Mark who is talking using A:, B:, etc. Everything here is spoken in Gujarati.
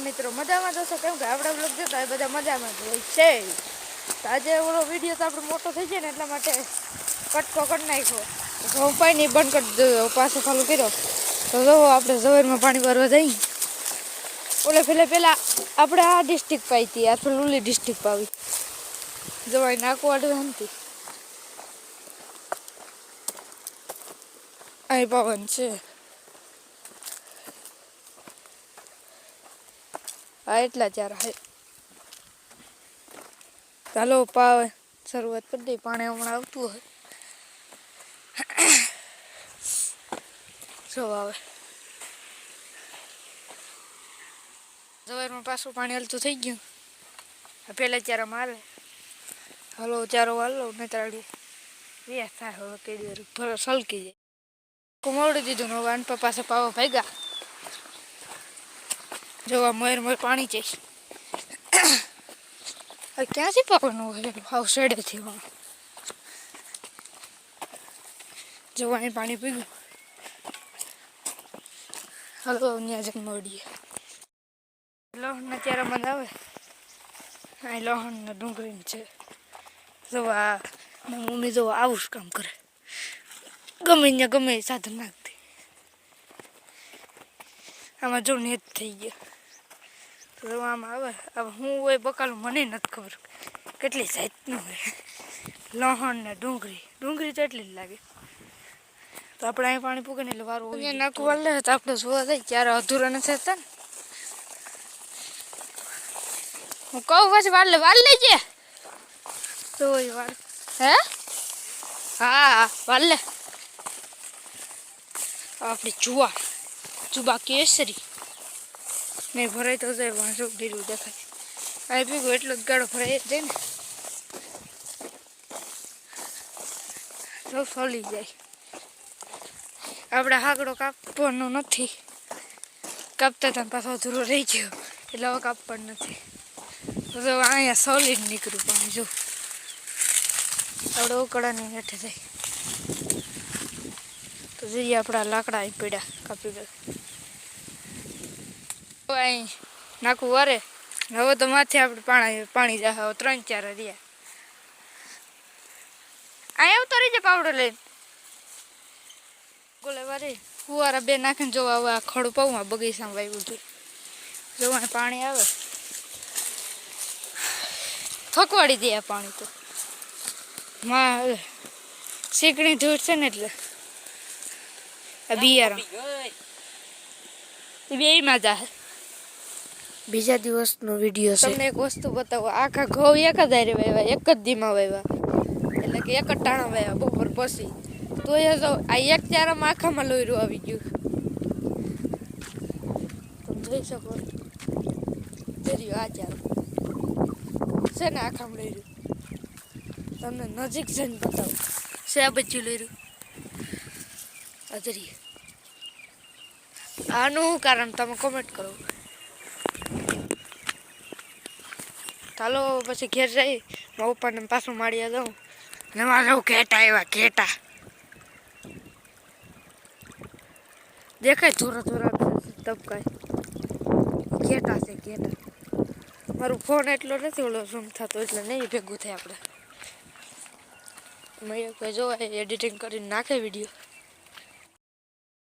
A: મિત્રો મજામાં જશો કેમ કે આપણે બ્લોગ જોતા હોય બધા મજામાં જ હોય છે. તો આજે ઓલો વિડીયો તો આપણે મોટો થઈ જાય ને એટલા માટે કટકો કરી નાખ્યો. હું પાણી બંધ કરી દો પાછો ચાલુ કર્યો તો જો આપણે ઝવેરમાં પાણી ભરવા જઈએ. ઓલે પહેલાં આપણે આ ડિસ્ટ્રિક્ટ પાઈ હતી આ પેલું ઓલી ડિસ્ટ્રિક્ટ પાવી જવાય નાખવા નથી અહીં પવન છે. હા એટલા ચાર હે ચાલો પાવે શરૂઆત કરી દઈ. પાણી હમણાં આવતું હોય જો આવે સવારમાં પાછું પાણી હલતું થઈ ગયું. પહેલાં ચારા મારે હલો ચારો હાલો ને તાળી વ્યાસ થાય હવે કેડી ભરો સલકી જાય. કુમરડી દીધું ને વાન પાસે પાવો ભાગ્યા જોવા મોર પાણી જઈશ. ક્યાંથી પકડનું હોય ભાવ શેડેથી જોવા અહીં પાણી પીગું. હલો ત્યાં જઈને મળીએ. લહણના ચારા બંધ આવે અહીં લહણ ને ડુંગળી છે. જોવા મમ્મી જોવા આવું જ કામ કરે ગમે ને ગમે સાધન નાખતી. આમાં જો નેત થઈ ગયા તો આમાં આવે હવે હું હોય બકાલું મને નથી ખબર કેટલી જાતનું હોય. લહણ ને ડુંગળી તો એટલી જ લાગે. તો આપણે અહીં પાણી પૂકે ને એટલે વારું નાખું વાળ લે તો આપણે જોવા જાય ત્યારે અધૂરા નથી થતા ને. હું કહું પછી વાળ લેજે તો વાળ હે હા વાળ લે. આપણી જુબા કેસરી નહીં ભરાય તો જાય વાંધો ઢીલું દેખાય. આ ભેગું એટલો જ ગાળો ભરાય જાય ને તો ફલી જાય. આપણે હાકડો કાપવાનો નથી કાપતા હતા પાછો અધૂરો રહી ગયો એટલે હવે કાપવાનું નથી. તો અહીંયા સોલિડ નીકળ્યું પાણી જો આપણે ઉકળાની હેઠે જાય તો જઈએ આપણા લાકડા અહીં પડ્યા કાપી દે. અહીં નાખું વારે હવે તો માથે આપણે પાણી જાય. હવે 3-4 રહ્યા અહીં આવતો રહી જાય પાવડો લઈને ગોલે વારે ફુવારા 2 નાખીને જોવા હવે આ ખડું પાવું બગીચામાં વાવ્યું હતું જોવા પાણી આવે થકવાડી દે. આ પાણી તો માં શીકણી ધૂળ છે ને એટલે આ બિયારણ બેમાં જાય. બીજા દિવસનો વિડીયો છે. તમને એક વસ્તુ બતાવો. આખા ઘઉં એક જ હારે વાવ્યા એક જ દીમાં વાવ્યા એટલે કે એક જ ટાણા વાવ્યા બપોર પછી તો એ જો આ એક ચારામાં આખામાં લોયરું આવી ગયું તમે જોઈ શકો. દરિયો આ ચારો છે ને આખામાં લોયરું તમને નજીક જઈને બતાવો છે આ બધું લોયરું આ દરિયો. આનું કારણ તમે કોમેન્ટ કરો. ચાલો પછી ઘેર જઈ મારા પપ્પાને પાછું માળીએ જાઉં ને મારે ઘેટા આવ્યા ઘેટા દેખાય થોડા તબકાય ઘેટા છે ઘેટા. મારું ફોન એટલો નથી ઓલો ઝૂમ થતો એટલે નહીં ભેગું થાય. આપણે મેં કોઈ જોવાય એડિટિંગ કરીને નાખે વિડીયો